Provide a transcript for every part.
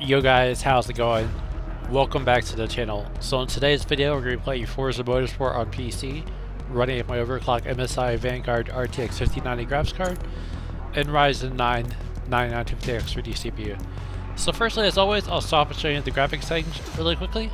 Yo guys, how's it going? Welcome back to the channel. So in today's video, we're going to be playing Forza Motorsport on PC, running with my overclocked MSI Vanguard RTX 5090 graphics card, and Ryzen 9 9950X 3D CPU. So firstly, as always, I'll stop and show you the graphics settings really quickly.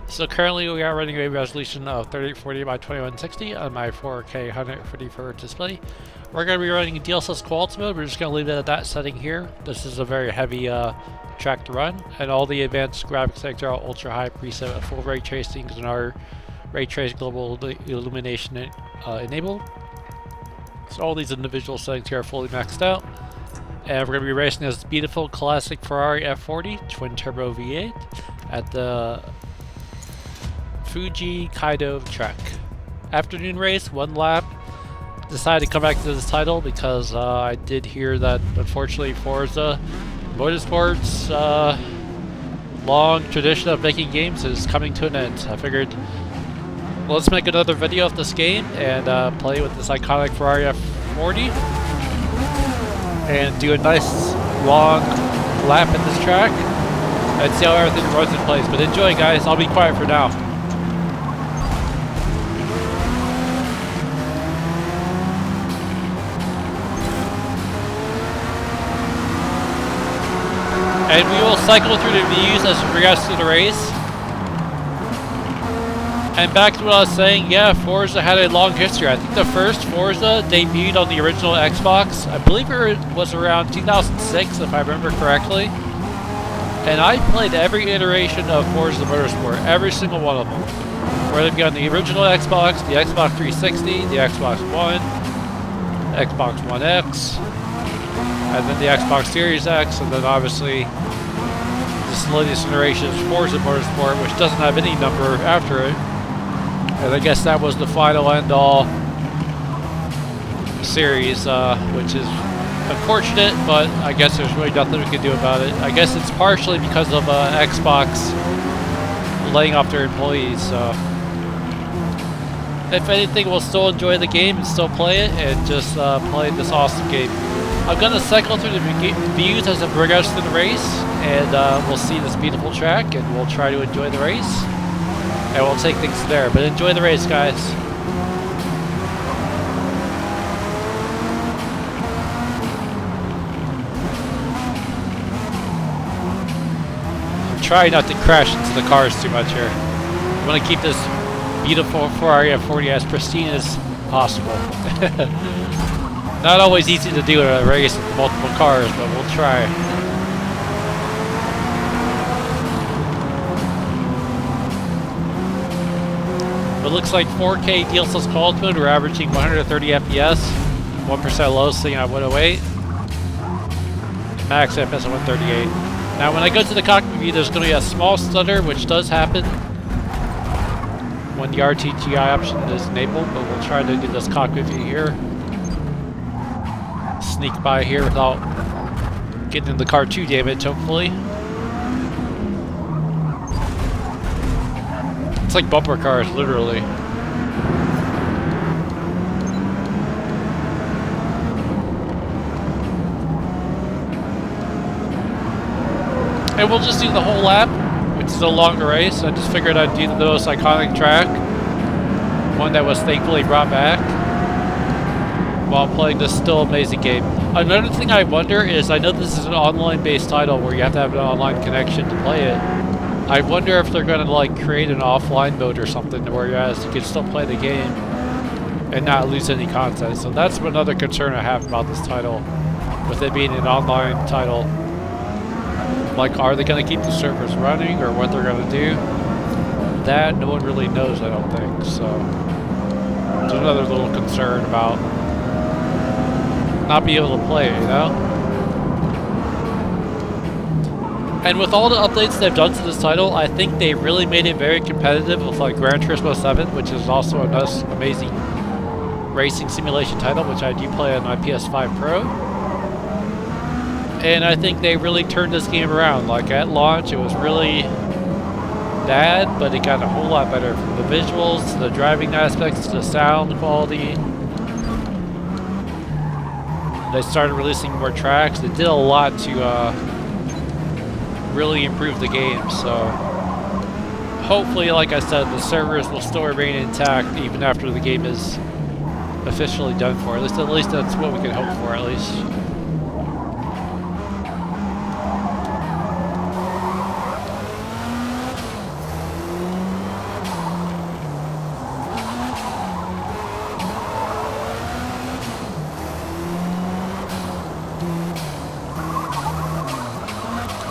So currently we are running a resolution of 3840 by 2160 on my 4K 144Hz display. We're going to be running DLSS quality mode. We're just going to leave it at that setting here. This is a very heavy track to run, and all the advanced graphics settings are all ultra high preset with full ray tracing and our ray trace global illumination enabled. So all these individual settings here are fully maxed out. And we're going to be racing this beautiful classic Ferrari F40 twin turbo V8 at the Fuji Kaido track. Afternoon race, one lap. Decided to come back to this title because I did hear that unfortunately Forza Motorsport's long tradition of making games is coming to an end. I figured, well, let's make another video of this game and play with this iconic Ferrari F40 and do a nice long lap at this track and see how everything runs in place. But enjoy, guys. I'll be quiet for now. And we will cycle through the views as we progress through the race. And back to what I was saying, yeah, Forza had a long history. I think the first Forza debuted on the original Xbox. I believe it was around 2006, if I remember correctly. And I played every iteration of Forza Motorsport, every single one of them. Whether it be on the original Xbox, the Xbox 360, the Xbox One, Xbox One X, and then the Xbox Series X, and then obviously this latest iteration is Forza Motorsport, which doesn't have any number after it. And I guess that was the final end-all series, which is unfortunate, but I guess there's really nothing we can do about it. I guess it's partially because of Xbox laying off their employees, so if anything, we'll still enjoy the game and still play it and just play this awesome game. I'm going to cycle through the views as I progress through the race, and we'll see this beautiful track, and we'll try to enjoy the race, and we'll take things there. But enjoy the race, guys. I'm trying not to crash into the cars too much here. I want to keep this beautiful Ferrari F40 as pristine as possible. Not always easy to do in a race with multiple cars, but we'll try. It looks like 4K DLSS quality mode, we're averaging 130 FPS, 1% low, sitting at 108. Max FPS at 138. Now when I go to the cockpit view, there's going to be a small stutter, which does happen when the RTGI option is enabled, but we'll try to do this cockpit view here. Sneak by here without getting in the car too damaged, hopefully. It's like bumper cars, literally. And we'll just do the whole lap, which is a longer race. I just figured I'd do the most iconic track, one that was thankfully brought back, while playing this still amazing game. Another thing I wonder is, I know this is an online-based title where you have to have an online connection to play it. I wonder if they're going to like create an offline mode or something whereas you can still play the game and not lose any content. So that's another concern I have about this title, with it being an online title. Like, are they going to keep the servers running, or what they're going to do? That no one really knows, I don't think. So there's another little concern about not be able to play, you know? And with all the updates they've done to this title, I think they really made it very competitive with like Gran Turismo 7, which is also a nice, amazing racing simulation title, which I do play on my PS5 Pro. And I think they really turned this game around. Like at launch, it was really bad, but it got a whole lot better, from the visuals to the driving aspects to the sound quality. They started releasing more tracks. They did a lot to really improve the game. So hopefully, like I said, the servers will still remain intact even after the game is officially done for. At least that's what we can hope for, at least.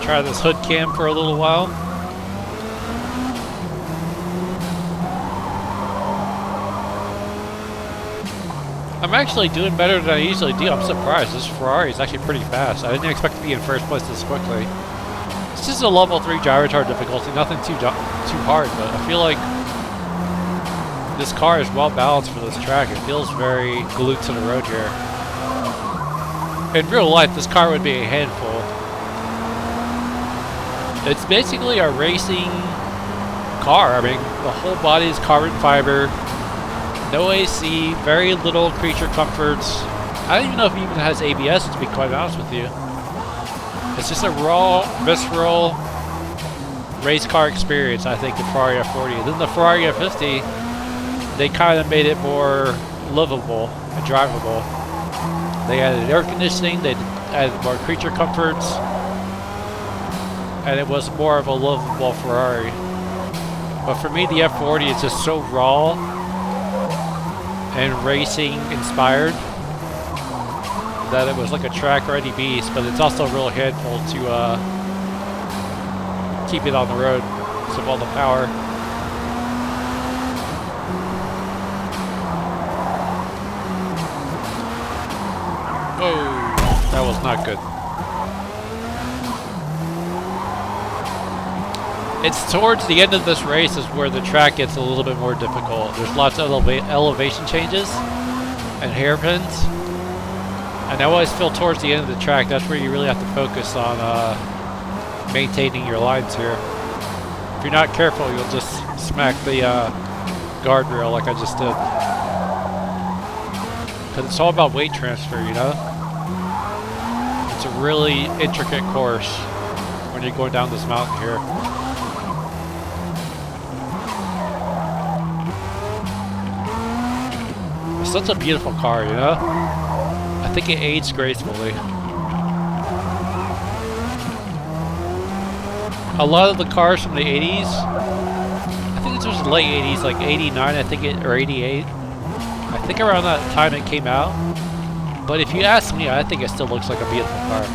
Try this hood cam for a little while. I'm actually doing better than I usually do. I'm surprised. This Ferrari is actually pretty fast. I didn't expect to be in first place this quickly. It's just a level 3 gyro tower difficulty, nothing too hard, but I feel like this car is well balanced for this track. It feels very glued to the road here. In real life, this car would be a handful. It's basically a racing car. I mean, the whole body is carbon fiber. No AC, very little creature comforts. I don't even know if it even has ABS, to be quite honest with you. It's just a raw, visceral race car experience, I think, the Ferrari F40. Then the Ferrari F50, they kind of made it more livable and drivable. They added air conditioning, they added more creature comforts, and it was more of a livable Ferrari. But for me, the F40 is just so raw and racing inspired that it was like a track ready beast, but it's also a real handful to keep it on the road because of all the power. Whoa, that was not good. It's towards the end of this race is where the track gets a little bit more difficult. There's lots of elevation changes and hairpins. And I always feel towards the end of the track, that's where you really have to focus on maintaining your lines here. If you're not careful, you'll just smack the guardrail like I just did. Because it's all about weight transfer, you know? It's a really intricate course when you're going down this mountain here. Such a beautiful car, you know? I think it aged gracefully. A lot of the cars from the 80s, I think it was the late 80s, like 89, I think or 88. I think around that time it came out. But if you ask me, I think it still looks like a beautiful car.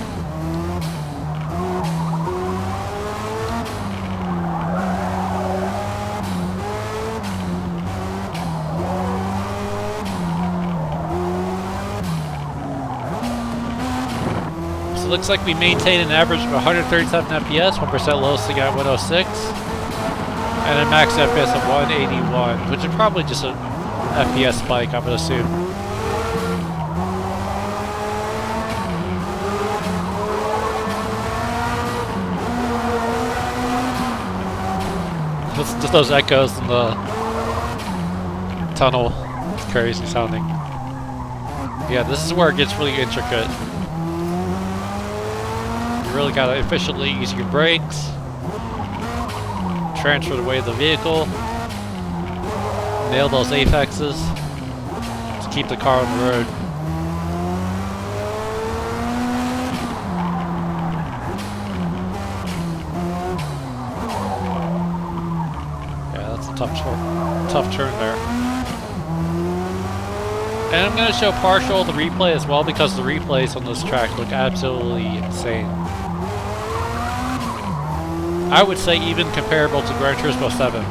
Looks like we maintain an average of 137 FPS, 1% low sitting at 106, and a max FPS of 181, which is probably just an FPS spike, I would assume. Just those echoes in the tunnel. It's crazy sounding. Yeah, this is where it gets really intricate. You really gotta efficiently use your brakes, transfer the weight of the vehicle, nail those apexes to keep the car on the road. Yeah, that's a tough turn there. And I'm going to show partial the replay as well because the replays on this track look absolutely insane. I would say even comparable to Gran Turismo 7.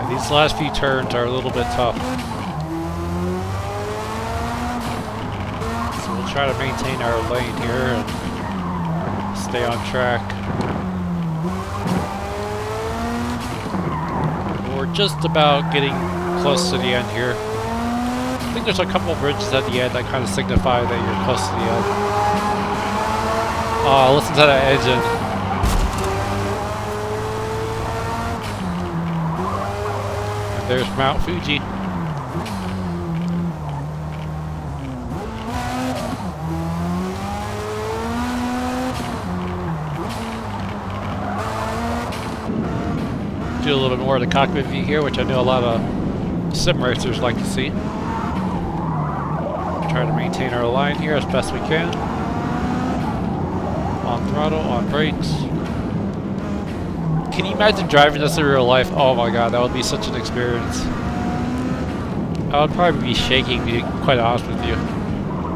These last few turns are a little bit tough. So we'll try to maintain our lane here and stay on track. We're just about getting close to the end here. I think there's a couple of bridges at the end that kind of signify that you're close to the end. Oh, listen to that engine. And there's Mount Fuji. Do a little bit more of the cockpit view here, which I know a lot of sim racers like to see. Try to maintain our line here as best we can. On throttle, on brakes. Can you imagine driving this in real life? Oh my god, that would be such an experience. I would probably be shaking, to be quite honest with you.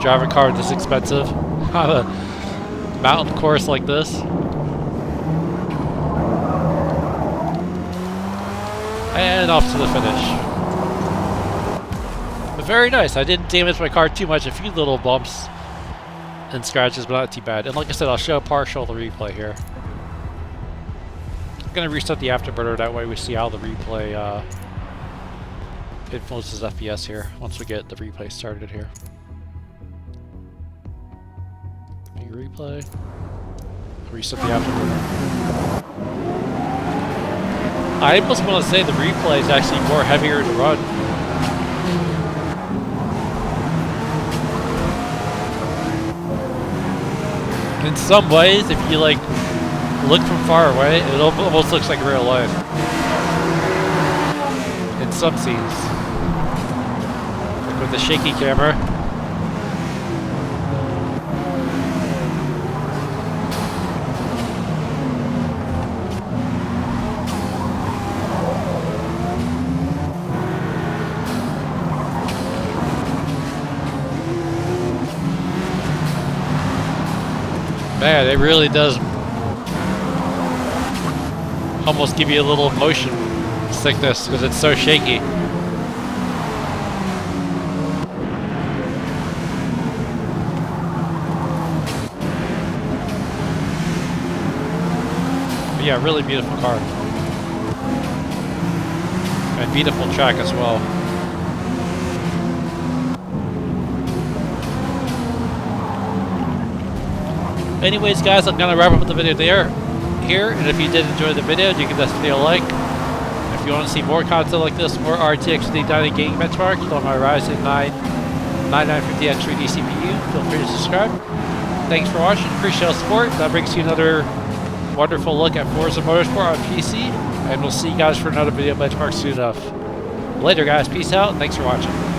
Driving a car this expensive on a mountain course like this. And off to the finish. But very nice. I didn't damage my car too much. A few little bumps and scratches, but not too bad. And like I said, I'll show partial the replay here. I'm going to reset the afterburner. That way we see how the replay influences FPS here once we get the replay started here. New replay. Reset the afterburner. I almost want to say the replay is actually more heavier to run. In some ways, if you like look from far away, it almost looks like real life. In some scenes. Like with the shaky camera. Man, it really does almost give you a little motion sickness because it's so shaky. But yeah, really beautiful car. And beautiful track as well. Anyways, guys, I'm gonna wrap up the video here, and if you did enjoy the video, you can definitely a like. And if you want to see more content like this, more RTX 3090 gaming benchmarks on my Ryzen 9 9950X 3D CPU, feel free to subscribe. Thanks for watching, appreciate the support. That brings you another wonderful look at Forza Motorsport on PC, and we'll see you guys for another video benchmark soon enough. Later, guys, peace out, thanks for watching.